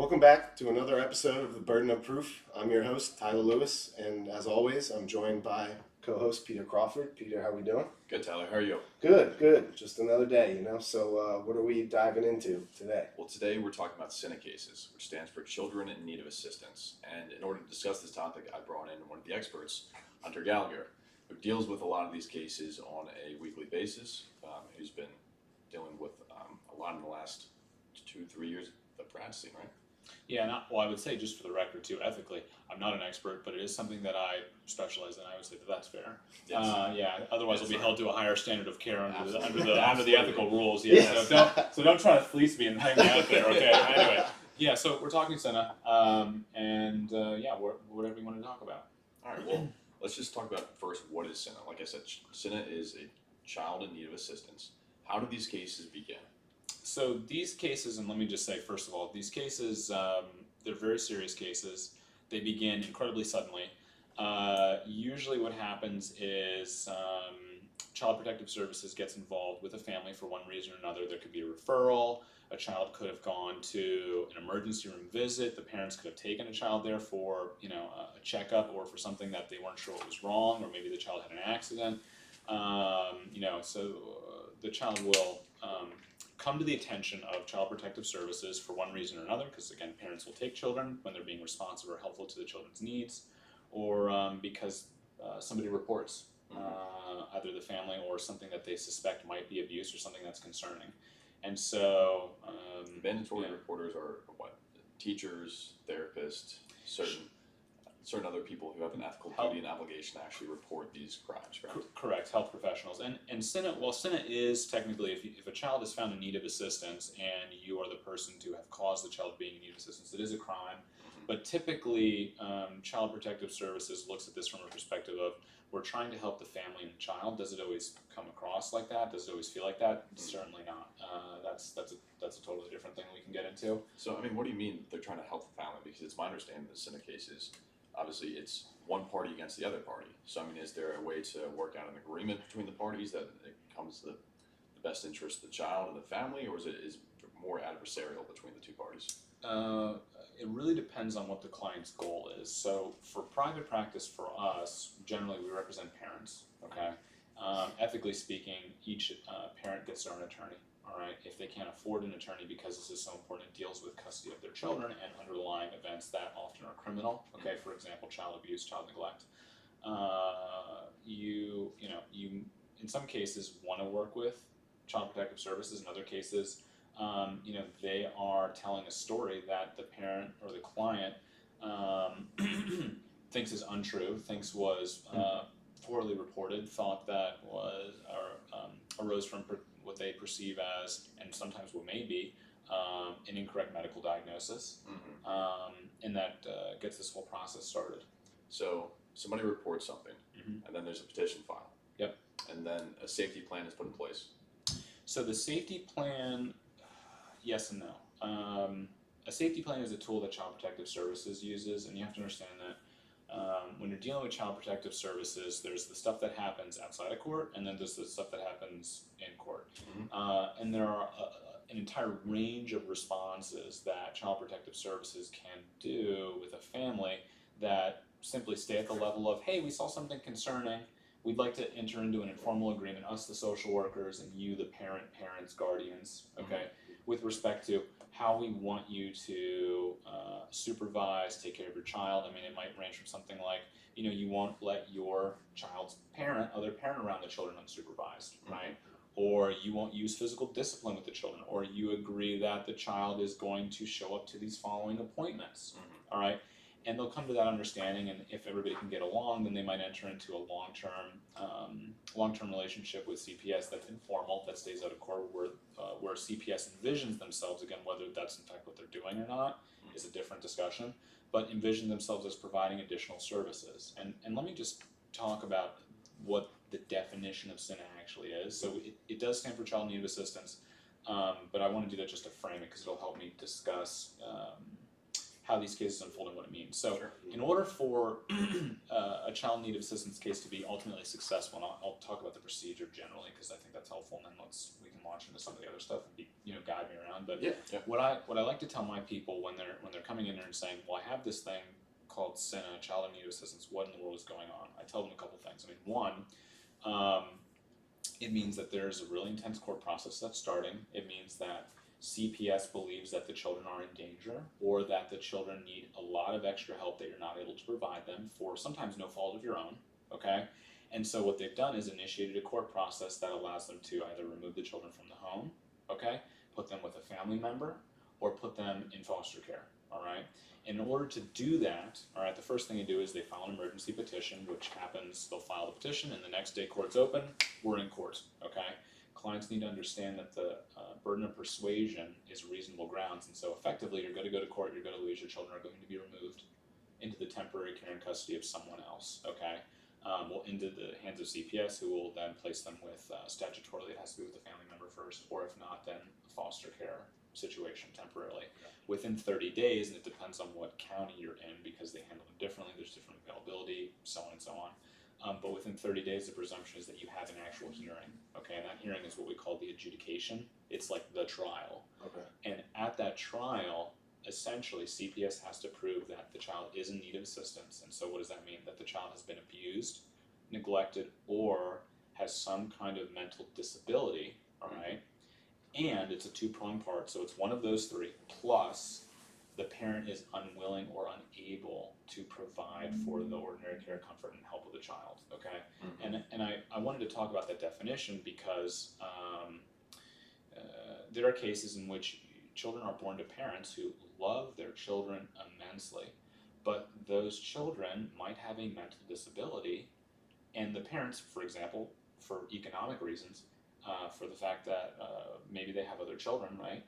Welcome back to another episode of The Burden of Proof. I'm your host, Tyler Lewis, and as always, I'm joined by co-host Peter Crawford. Peter, how are we doing? Good, Tyler. How are you? Good. Just another day, So what are we diving into today? Well, today we're talking about CINA cases, which stands for Children in Need of Assistance. And in order to discuss this topic, I brought in one of the experts, Hunter Gallagher, who deals with a lot of these cases on a weekly basis, who's been dealing with a lot in the last 2-3 years of practicing, right? Yeah, I would say, just for the record too, ethically, I'm not an expert, but it is something that I specialize in. I would say that that's fair. Yes. Otherwise, we'll be held to a higher standard of care under the ethical rules. Yeah. Yes. So don't try to fleece me and hang me out there. Okay. Anyway. Yeah. So we're talking CINA, whatever you want to talk about. All right. Well, let's just talk about first what is CINA. Like I said, CINA is a child in need of assistance. How do these cases begin? So these cases, and let me just say, first of all, these cases, they're very serious cases. They begin incredibly suddenly. Usually what happens is Child Protective Services gets involved with a family for one reason or another. There could be a referral. A child could have gone to an emergency room visit. The parents could have taken a child there for a checkup or for something that they weren't sure what was wrong, or maybe the child had an accident. So the child will come to the attention of Child Protective Services for one reason or another, because again, parents will take children when they're being responsive or helpful to the children's needs, or because somebody reports either the family or something that they suspect might be abuse or something that's concerning. And so mandatory reporters are what? Teachers, therapists, certain other people who have an ethical duty and obligation to actually report these crimes, correct? Correct, health professionals. And CINA, well, CINA is technically, if a child is found in need of assistance and you are the person to have caused the child being in need of assistance, it is a crime. But typically, Child Protective Services looks at this from a perspective of, we're trying to help the family and the child. Does it always come across like that? Does it always feel like that? Certainly not. That's a totally different thing we can get into. So, I mean, what do you mean they're trying to help the family? Because it's my understanding that CINA cases, obviously, it's one party against the other party. So, I mean, is there a way to work out an agreement between the parties that it comes to the best interest of the child and the family, or is it more adversarial between the two parties? It really depends on what the client's goal is. So, for private practice, for us, generally we represent parents. Okay, ethically speaking, each parent gets their own attorney. All right, if they can't afford an attorney because this is so important, it deals with custody of their children and underlying events that often are criminal. Okay, for example, child abuse, child neglect. You in some cases want to work with Child Protective Services. In other cases, they are telling a story that the parent or the client thinks is untrue, thinks was poorly reported, thought that was arose from what they perceive as, and sometimes what may be, an incorrect medical diagnosis, and that gets this whole process started. So somebody reports something, and then there's a petition file. Yep. And then a safety plan is put in place. So the safety plan, yes and no. A safety plan is a tool that Child Protective Services uses, and you have to understand that when you're dealing with Child Protective Services, there's the stuff that happens outside of court, and then there's the stuff that happens in court. And there are an entire range of responses that Child Protective Services can do with a family that simply stay at the level of, hey, we saw something concerning, we'd like to enter into an informal agreement, us the social workers and you the parents, guardians, okay, with respect to how we want you to supervise, take care of your child. I mean, it might range from something like, you won't let your child's other parent around the children unsupervised, right? Or you won't use physical discipline with the children, or you agree that the child is going to show up to these following appointments, all right? And they'll come to that understanding, and if everybody can get along, then they might enter into a long-term relationship with CPS that's informal, that stays out of court, where CPS envisions themselves, again, whether that's in fact what they're doing or not is a different discussion, but envision themselves as providing additional services. And let me just talk about what the definition of CINA actually is. So it does stand for Child in Need of Assistance, but I want to do that just to frame it, because it'll help me discuss how these cases unfold and what it means. So Sure. in order for a child in need of assistance case to be ultimately successful, and I'll talk about the procedure generally because I think that's helpful, and then we can launch into some of the other stuff and guide me around. But Yeah. what I like to tell my people when they're coming in there and saying, well, I have this thing called CINA, child in need of assistance, what in the world is going on? I tell them a couple things. I mean, one, it means that there's a really intense court process that's starting. It means that CPS believes that the children are in danger, or that the children need a lot of extra help that you're not able to provide them for sometimes no fault of your own, okay? And so what they've done is initiated a court process that allows them to either remove the children from the home, okay, put them with a family member, or put them in foster care, all right? In order to do that, all right, the first thing they do is they file an emergency petition, which happens, they'll file the petition, and the next day court's open, we're in court, okay? Clients need to understand that the burden of persuasion is reasonable grounds, and so effectively you're going to go to court, you're going to lose, your children are going to be removed into the temporary care and custody of someone else, okay? Well, into the hands of CPS, who will then place them with, statutorily it has to be with a family member first, or if not, then foster care situation temporarily. Within 30 days, and it depends on what county you're in because they handle them differently, there's different availability, so on and so on. But within 30 days, the presumption is that you have an actual hearing, okay? And that hearing is what we call the adjudication. It's like the trial. Okay. And at that trial, essentially, CPS has to prove that the child is in need of assistance. And so what does that mean? That the child has been abused, neglected, or has some kind of mental disability, all right? And it's a two-pronged part, so it's one of those three, plus the parent is unwilling or unable to provide for the ordinary care, comfort, and help of the child, okay? Mm-hmm. And I wanted to talk about that definition because there are cases in which children are born to parents who love their children immensely, but those children might have a mental disability, and the parents, for example, for economic reasons, for the fact that maybe they have other children, right?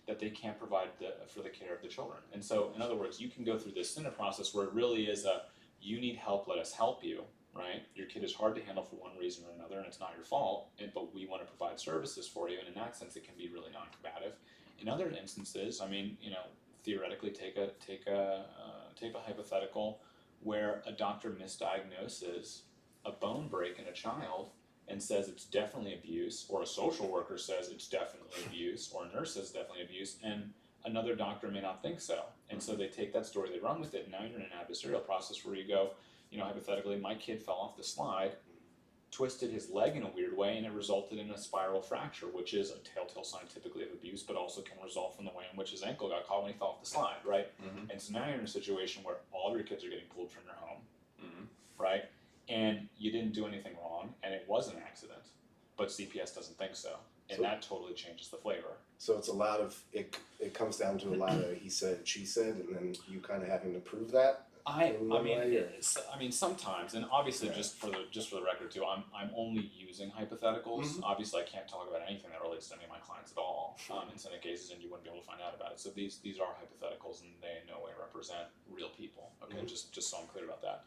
That they can't provide for the care of the children. And so, in other words, you can go through this CINA process where it really is you need help, let us help you, right? Your kid is hard to handle for one reason or another, and it's not your fault, but we want to provide services for you, and in that sense, it can be really non-combative. In other instances, I mean, theoretically, take a hypothetical where a doctor misdiagnoses a bone break in a child and says it's definitely abuse, or a social worker says it's definitely abuse, or a nurse says definitely abuse, and another doctor may not think so. And so they take that story, they run with it, and now you're in an adversarial process where you go, hypothetically, my kid fell off the slide, twisted his leg in a weird way, and it resulted in a spiral fracture, which is a telltale sign typically of abuse, but also can result from the way in which his ankle got caught when he fell off the slide, right? Mm-hmm. And so now you're in a situation where all of your kids are getting pulled from your home, Mm-hmm. right? And you didn't do anything wrong, and it was an accident, but CPS doesn't think so, and So- that totally changes the flavor. So it's a lot of it comes down to a lot of he said, she said, and then you kind of having to prove that. I mean, sometimes, and obviously, Yeah. just for the record too, I'm only using hypotheticals. Mhm. Obviously, I can't talk about anything that relates to any of my clients at all in some cases, and you wouldn't be able to find out about it. So these are hypotheticals, and they in no way represent real people. Okay, Mhm. just so I'm clear about that.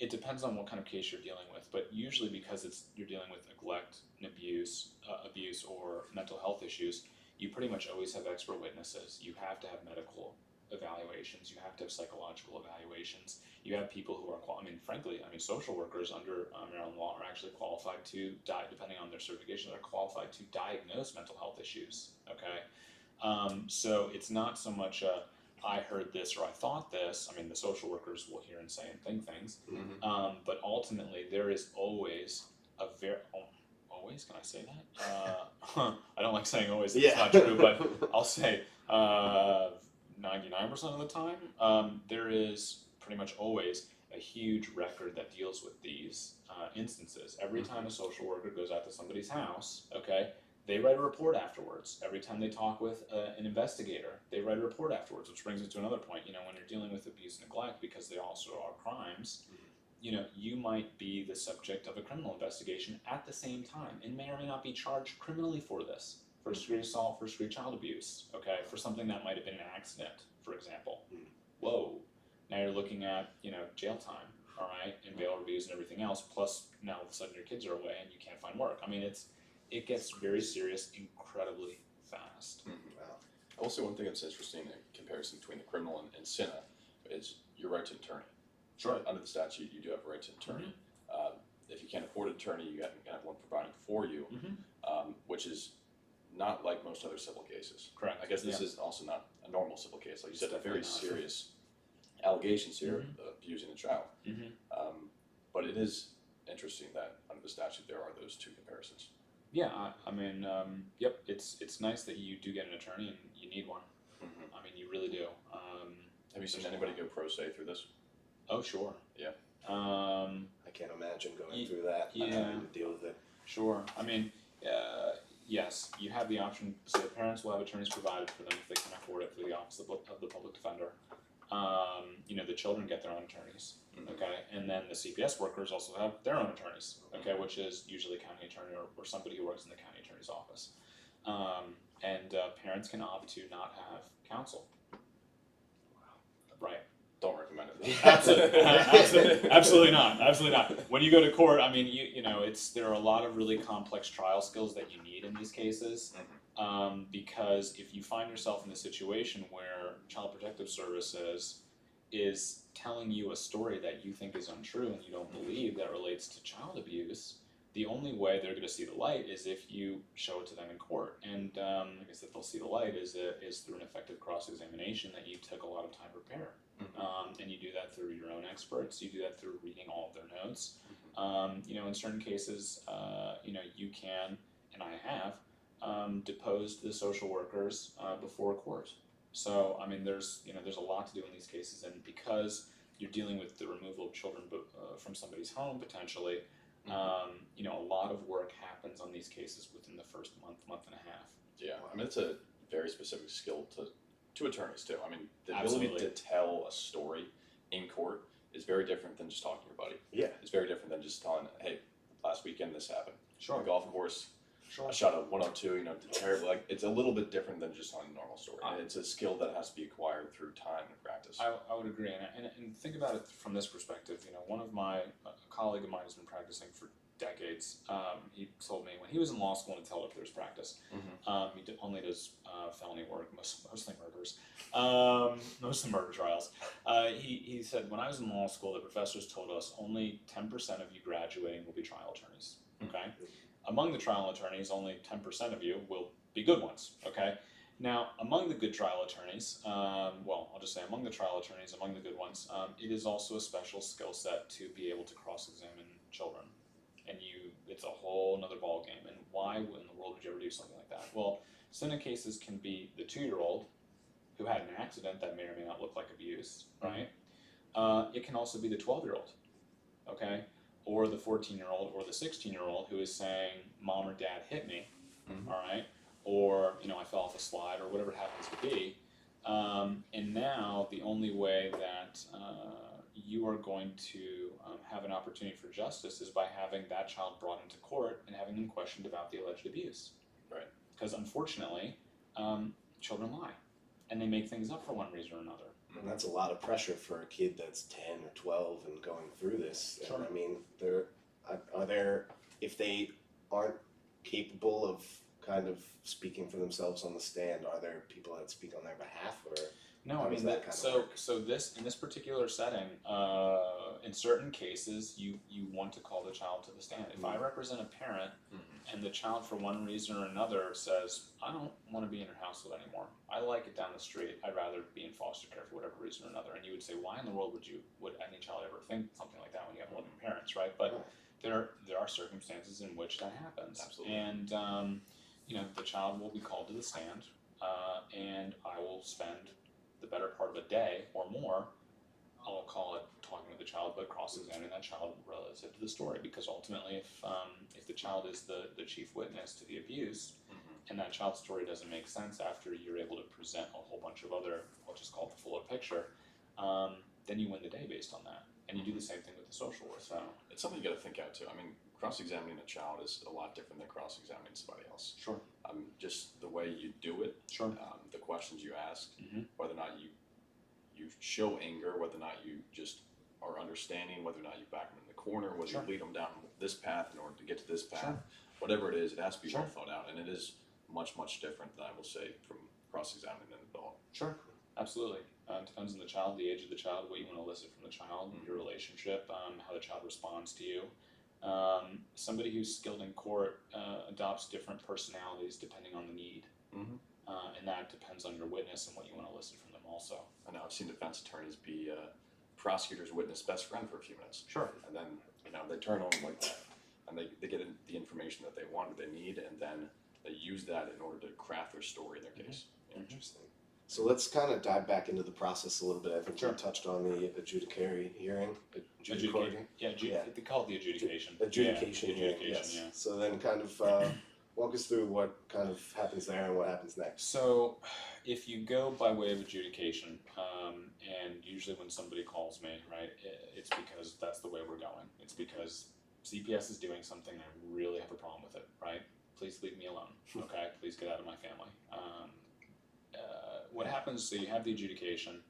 It depends on what kind of case you're dealing with, but usually because you're dealing with neglect and abuse, or mental health issues, you pretty much always have expert witnesses. You have to have medical evaluations. You have to have psychological evaluations. You have people who are, frankly, social workers under Maryland law are actually qualified to depending on their certification, they're qualified to diagnose mental health issues. Okay, so it's not so much I heard this or I thought this. The social workers will hear and say and think things, Mm-hmm. but ultimately there is always always, can I say that? I don't like saying always, it's not true, but I'll say 99% of the time, there is pretty much always a huge record that deals with these instances. Every time a social worker goes out to somebody's house, okay, they write a report afterwards. Every time they talk with an investigator, they write a report afterwards, which brings me to another point. When you're dealing with abuse and neglect, because they also are crimes, you might be the subject of a criminal investigation at the same time and may or may not be charged criminally for this. First-degree assault, first-degree child abuse, okay, for something that might have been an accident, for example. Whoa, now you're looking at, jail time, all right, and bail reviews and everything else, plus now all of a sudden your kids are away and you can't find work. It gets very serious incredibly fast. Wow. Also, one thing that's interesting in comparison between the criminal and CINA is your right to an attorney. Sure. Under the statute, you do have a right to an attorney. If you can't afford an attorney, you can have one provided for you, which is not like most other civil cases. Correct. I guess this is also not a normal civil case. Like you said, very serious allegations here of abusing a child. But it is interesting that under the statute there are those two comparisons. Yeah, I mean, yep, it's nice that you do get an attorney and you need one. I mean, you really do. Have you seen anybody go pro se through this? Oh, sure. Yeah. I can't imagine going through that. Yeah. Having to deal with it. Sure. I mean, yes, you have the option. So the parents will have attorneys provided for them if they can afford it through the Office of the Public Defender. You know, the children get their own attorneys. Okay, and then the CPS workers also have their own attorneys. Okay, which is usually a county attorney or somebody who works in the county attorney's office. And parents can opt to not have counsel. Right. Don't recommend it. Absolutely not. Absolutely not. When you go to court, I mean, you know, there are a lot of really complex trial skills that you need in these cases, because if you find yourself in a situation where Child Protective Services is telling you a story that you think is untrue and you don't believe that relates to child abuse, the only way they're going to see the light is if you show it to them in court. And like I said, they'll see the light is through an effective cross-examination that you took a lot of time to prepare. And you do that through your own experts. You do that through reading all of their notes. You know, in certain cases, you know, you can, and I have, deposed the social workers before court. So, I mean, there's a lot to do in these cases, and because you're dealing with the removal of children from somebody's home potentially, you know, a lot of work happens on these cases within the first month and a half. Yeah, I mean, it's a very specific skill to attorneys too. I mean, the Absolutely. ability to tell a story in court is very different than just talking to your buddy. Yeah. It's very different than just telling, hey, last weekend this happened. Sure. On the golf course, Sure. I shot a 102, you know, terrible. Like, it's a little bit different than just telling a normal story. And it's a skill that has to be acquired through time and practice. I would agree, and think about it from this perspective. You know, one of my a colleague of mine has been practicing for decades. He told me when he was in law school in Philadelphia, there's practice. He only does felony work, mostly murders, mostly murder trials. He said when I was in law school, the professors told us only 10% of you graduating will be trial attorneys. Okay. Among the trial attorneys, only 10% of you will be good ones, okay? Now, among the good trial attorneys, well, I'll just say among the trial attorneys, among the good ones, it is also a special skill set to be able to cross-examine children. And it's a whole nother ballgame. And why in the world would you ever do something like that? Well, CINA cases can be the 2-year-old who had an accident that may or may not look like abuse, right? It can also be the 12-year-old, okay? Or the 14-year-old or the 16-year-old who is saying, Mom or Dad hit me, all right? Or, you know, I fell off a slide or whatever it happens to be. And now the only way that you are going to have an opportunity for justice is by having that child brought into court and having them questioned about the alleged abuse. Right. Because unfortunately, children lie and they make things up for one reason or another. And that's a lot of pressure for a kid that's 10 or 12 and going through this. Sure. And I mean, are there, if they aren't capable of kind of speaking for themselves on the stand, are there people that speak on their behalf, or No, how I does mean, that kind of work? so this in this particular setting, in certain cases, you want to call the child to the stand. If I represent a parent and the child, for one reason or another, says, I don't want to be in your household anymore. I like it down the street. I'd rather be in foster care for whatever reason or another. And you would say, why in the world would any child ever think something like that when you have loving parents, right? But there are circumstances in which that happens. Absolutely. And you know, the child will be called to the stand, and I will spend the better part of a day or more, I'll call it talking to the child, but cross-examining that child relative to the story. Because ultimately, if the child is the chief witness to the abuse, and that child's story doesn't make sense after you're able to present a whole bunch of other, I'll just call it the fuller picture, then you win the day based on that. And you do the same thing with the social work. So It's something you got to think out too. I mean, cross-examining a child is a lot different than cross-examining somebody else. sure, Just the way you do it, sure, the questions you ask, whether or not you show anger, whether or not you just are understanding, whether or not you back them in the corner, whether Sure. you lead them down this path in order to get to this path, Sure. whatever it is, it has to be Sure. well thought out, and it is much, much different than I will say from cross-examining an adult. Sure, absolutely. Depends on the child, the age of the child, what you want to elicit from the child, your relationship, how the child responds to you. Somebody who's skilled in court adopts different personalities depending on the need. And that depends on your witness and what you want to elicit from them also. I know I've seen defense attorneys be prosecutor's witness best friend for a few minutes. Sure. And then, they turn on like that. And they get the information that they want or they need, and then they use that in order to craft their story in their case. Interesting. So let's kind of dive back into the process a little bit. I think Sure. you touched on the adjudicatory hearing. They call it the adjudication. Adjudication Yeah, hearing, adjudication, yes. yeah. So then kind of walk us through what kind of happens there and what happens next. So, if you go by way of adjudication, and usually when somebody calls me, right, it's because that's the way we're going. It's because CPS is doing something and I really have a problem with it, right? Please leave me alone, okay? Please get out of my family. What happens, so you have the adjudication,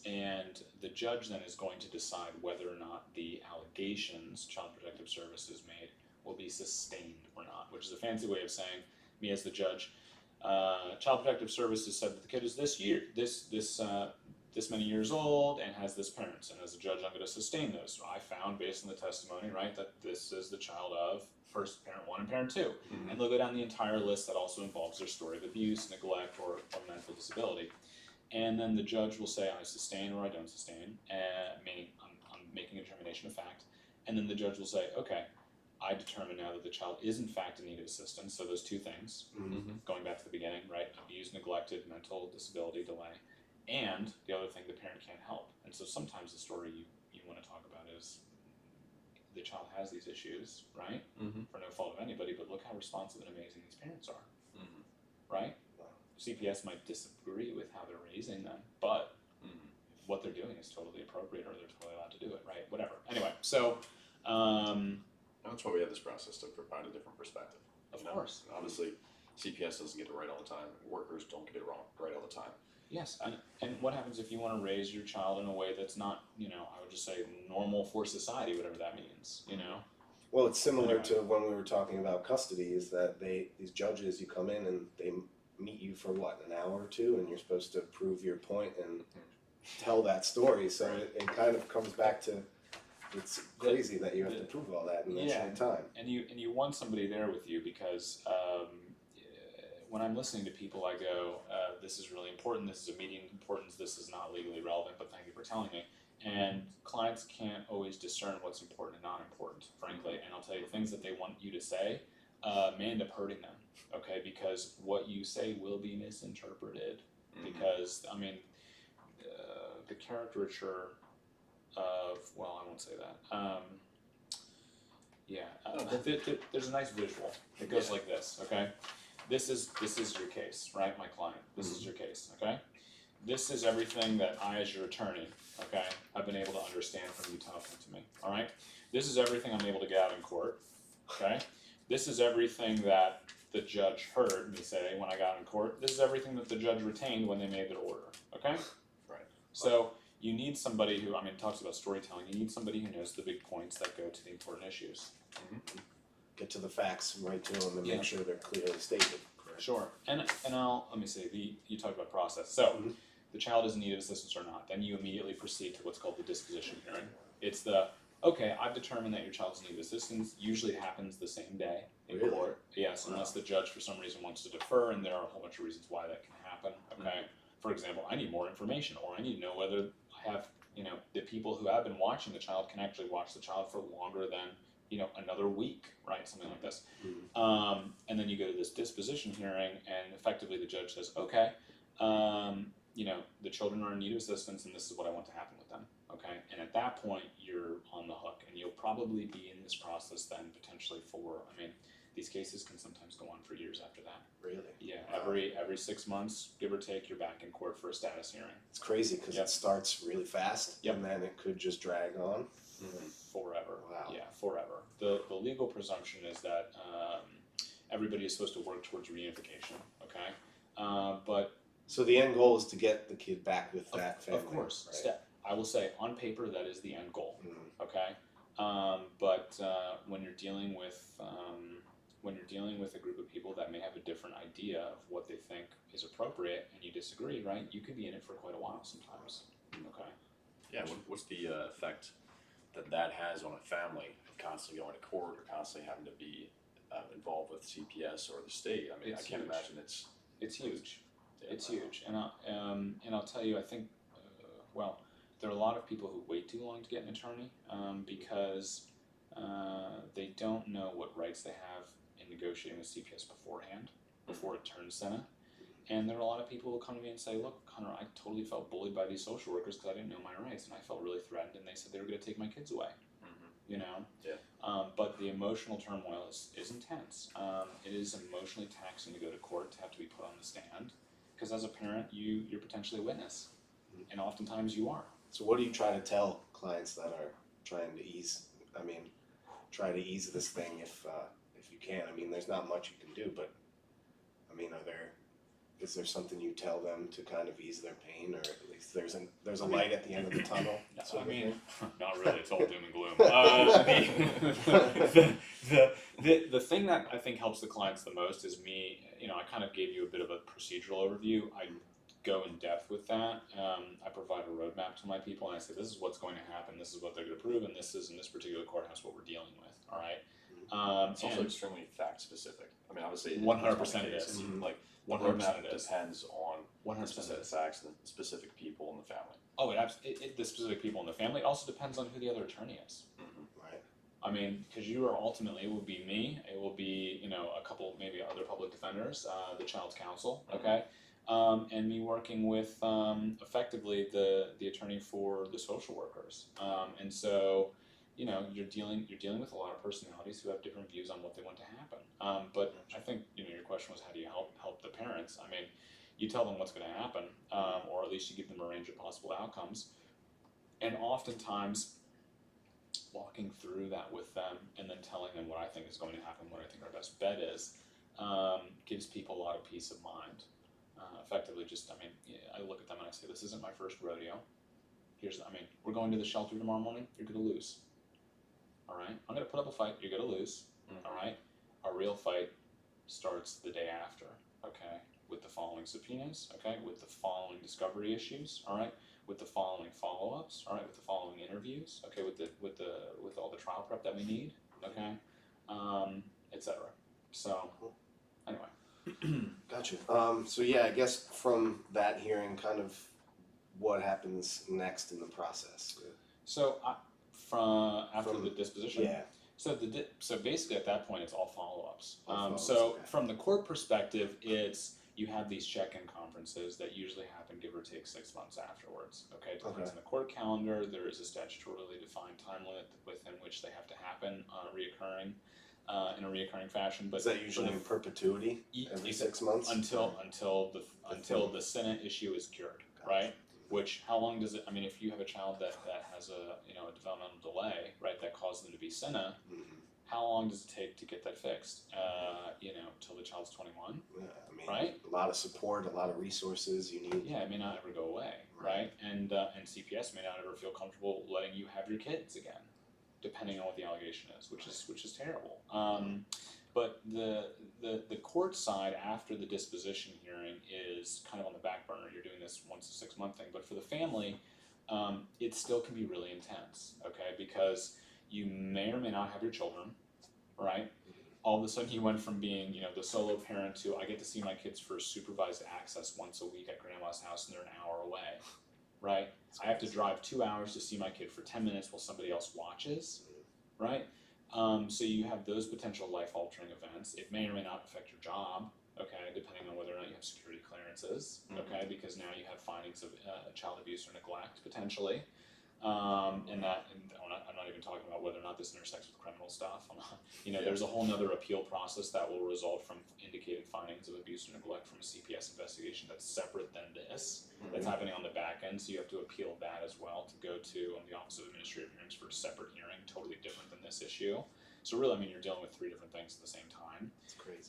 and the judge then is going to decide whether or not the allegations Child Protective Services made will be sustained or not, which is a fancy way of saying, me as the judge, Child Protective Services said that the kid is this many years old and has this parents, and as a judge I'm going to sustain those. So I found, based on the testimony, right, that this is the child of first parent 1 and parent 2, and they'll go down the entire list that also involves their story of abuse, neglect, or mental disability. And then the judge will say I sustain or I don't sustain, meaning I'm making a determination of fact, and then the judge will say, okay, I determine now that the child is in fact in need of assistance, so those two things, going back to the beginning, right, abused, neglected, mental disability, delay, and the other thing, the parent can't help. And so sometimes the story you want to talk about is the child has these issues, right, for no fault of anybody, but look how responsive and amazing these parents are, right? CPS might disagree with how they're raising them, but what they're doing is totally appropriate, or they're totally allowed to do it, right? Whatever. Anyway, so that's why we have this process, to provide a different perspective. Of course. And obviously, CPS doesn't get it right all the time. Workers don't get it right all the time. yes, and what happens if you want to raise your child in a way that's not, I would just say normal for society, whatever that means, Well, it's similar to when we were talking about custody, is that these judges, you come in and they meet you for what, an hour or two, and you're supposed to prove your point and tell that story. So it kind of comes back to, it's crazy that you have to prove all that in that short time. And you want somebody there with you because when I'm listening to people, I go, this is really important, this is of medium importance, this is not legally relevant, but thank you for telling me. And clients can't always discern what's important and not important, frankly. And I'll tell you, things that they want you to say may end up hurting them, okay? Because what you say will be misinterpreted. Because, the caricature of, well, I won't say that. There's a nice visual. It goes like this, okay? This is your case, right, my client? This is your case, okay? This is everything that I, as your attorney, okay, have been able to understand from you talking to me, all right? This is everything I'm able to get out in court, okay? This is everything that the judge heard me say when I got in court. This is everything that the judge retained when they made their order, okay? Right. So you need somebody who, it talks about storytelling, you need somebody who knows the big points that go to the important issues. Get to the facts, right to them, and make sure they're clearly stated. Correct. Sure, and let me see, you talked about process. So, the child is in need of assistance or not, then you immediately proceed to what's called the disposition hearing. It's okay, I've determined that your child's in need of assistance. Usually it happens the same day in court. Yes, unless the judge for some reason wants to defer, and there are a whole bunch of reasons why that can happen, okay? For example, I need more information, or I need to know whether I have, the people who have been watching the child can actually watch the child for longer than another week, right? Something like this. And then you go to this disposition hearing, and effectively the judge says, okay, the children are in need of assistance, and this is what I want to happen with them, okay? And at that point, you're on the hook, and you'll probably be in this process then potentially for, these cases can sometimes go on for years after that. Really? Yeah, every 6 months, give or take, you're back in court for a status hearing. It's crazy because it starts really fast, and then it could just drag on. Forever. Wow. Yeah, forever. The legal presumption is that everybody is supposed to work towards reunification, okay? But so the end goal is to get the kid back with that family. Of course. Right? I will say, on paper, that is the end goal, okay? But when you're dealing with when you're dealing with a group of people that may have a different idea of what they think is appropriate, and you disagree, right? You could be in it for quite a while sometimes. Okay. Yeah, what's the effect that has on a family of constantly going to court or constantly having to be involved with CPS or the state? I mean, It's I can't huge. imagine It's huge. Yeah, It's I don't know. huge, and I'll tell you, I think, well, there are a lot of people who wait too long to get an attorney because they don't know what rights they have in negotiating with CPS beforehand, before it turns CINA. And there are a lot of people who come to me and say, look, Hunter, I totally felt bullied by these social workers because I didn't know my rights, and I felt really threatened, and they said they were going to take my kids away. You know? Yeah. But the emotional turmoil is intense. It is emotionally taxing to go to court, to have to be put on the stand, because as a parent, you're potentially a witness, and oftentimes you are. So what do you try to tell clients that are trying to try to ease this thing if you can? I mean, there's not much you can do, but I mean, is there something you tell them to kind of ease their pain, or at least there's a light at the end of the tunnel? I mean, not really. It's all doom and gloom. The thing that I think helps the clients the most is me. You know, I kind of gave you a bit of a procedural overview. I go in depth with that. I provide a roadmap to my people, and I say, this is what's going to happen. This is what they're going to prove, and this is in this particular courthouse what we're dealing with. All right. It's also extremely fact specific. I mean, obviously, 100% it is. Like, the 100% roadmap it is. depends on 100% specific facts and the specific people in the family. Oh, the specific people in the family. It also depends on who the other attorney is. Right. I mean, because you are ultimately, it will be me, it will be, you know, a couple, maybe other public defenders, the child's counsel, okay? And me working with, effectively, the attorney for the social workers. And so, you know, you're dealing with a lot of personalities who have different views on what they want to happen. But I think, you know, your question was, how do you help the parents? I mean, you tell them what's going to happen, or at least you give them a range of possible outcomes. And oftentimes, walking through that with them and then telling them what I think is going to happen, what I think our best bet is, gives people a lot of peace of mind. Effectively, just, I mean, I look at them and I say, this isn't my first rodeo. We're going to the shelter tomorrow morning, you're going to lose. All right? I'm going to put up a fight, you're going to lose. All right? Our real fight starts the day after, okay? With the following subpoenas, okay? With the following discovery issues, all right? With the following follow-ups, all right? With the following interviews, okay? With all the trial prep that we need, okay? Etc. So, anyway. Gotcha. So yeah, I guess from that hearing, kind of what happens next in the process? So after the disposition, Yeah. So basically at that point it's all follow-ups. All follow-ups, So okay. from the court perspective, you have these check-in conferences that usually happen give or take 6 months afterwards. Okay, it depends Okay. on the court calendar. There is a statutorily defined time limit within which they have to happen in a reoccurring fashion. But Is that usually in perpetuity? Every 6 months? until the Senate issue is cured, Gotcha. right? Which, how long does it? I mean, if you have a child that has a developmental delay, right, that causes them to be CINA, how long does it take to get that fixed? Till the child's 21. Yeah, I mean, Right? a lot of support, a lot of resources you need. Yeah, it may not ever go away, right? And CPS may not ever feel comfortable letting you have your kids again, depending on what the allegation is, which is terrible. But the court side after the disposition hearing is kind of on the back burner. You're doing this once a 6 month thing, but for the family, it still can be really intense, okay? Because you may or may not have your children, right? All of a sudden you went from being, the solo parent to, I get to see my kids for supervised access once a week at grandma's house and they're an hour away, right? I have to drive 2 hours to see my kid for 10 minutes while somebody else watches, right? So you have those potential life-altering events. It may or may not affect your job, okay, depending on whether or not you have security clearances, okay, because now you have findings of child abuse or neglect, potentially. I'm not even talking about whether or not this intersects with criminal stuff. There's a whole nother appeal process that will result from indicated findings of abuse or neglect from a CPS investigation that's separate than this, that's happening on the back end, so you have to appeal that as well to go to the Office of Administrative Hearings for a separate hearing, totally different than this issue. So really, you're dealing with 3 different things at the same time. It's crazy.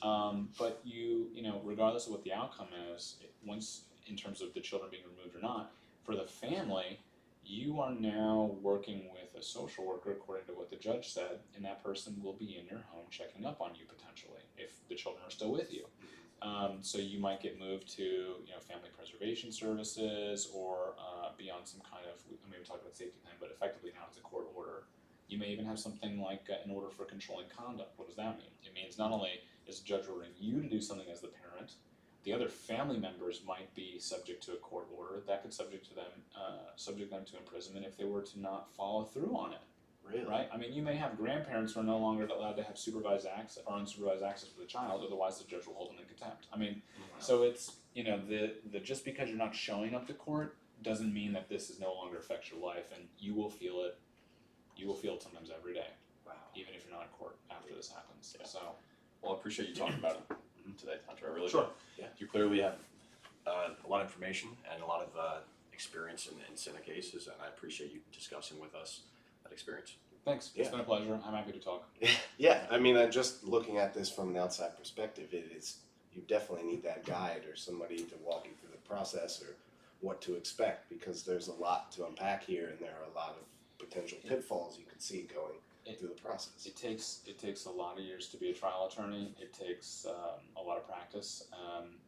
But regardless of what the outcome is, once in terms of the children being removed or not, for the family, you are now working with a social worker according to what the judge said, and that person will be in your home checking up on you potentially if the children are still with you. So you might get moved to family preservation services or be on some kind of, I mean we talked about safety plan, but effectively now it's a court order. You may even have something like an order for controlling conduct. What does that mean? It means not only is the judge ordering you to do something as the parent, the other family members might be subject to a court order that could subject them to imprisonment if they were to not follow through on it. Really? Right? I mean, you may have grandparents who are no longer allowed to have supervised access or unsupervised access for the child, otherwise the judge will hold them in contempt. I mean, so it's, the just because you're not showing up to court doesn't mean that this is no longer affects your life, and you will feel it. You will feel it sometimes every day, Wow. even if you're not in court after this happens. Yeah. So, Well, I appreciate you talking about it today, Hunter. I really Sure. do. Yeah. You clearly have a lot of information and a lot of experience in CINA cases, and I appreciate you discussing with us that experience. thanks. Yeah. It's been a pleasure. I'm happy to talk. Yeah, I mean, I'm just looking at this from an outside perspective. You definitely need that guide or somebody to walk you through the process or what to expect, because there's a lot to unpack here, and there are a lot of potential pitfalls you could see going through the process. It takes a lot of years to be a trial attorney. It takes a lot of practice,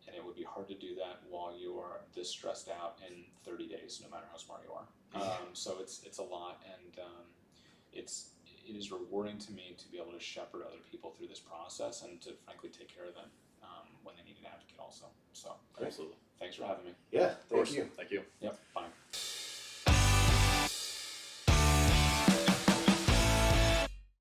and it would be hard to do that while you are this stressed out in 30 days, no matter how smart you are. So it's a lot, and it is rewarding to me to be able to shepherd other people through this process and to frankly take care of them when they need an advocate also. So Absolutely. thanks for having me. Yeah, Of course. thank you. Thank you. Yep. Bye.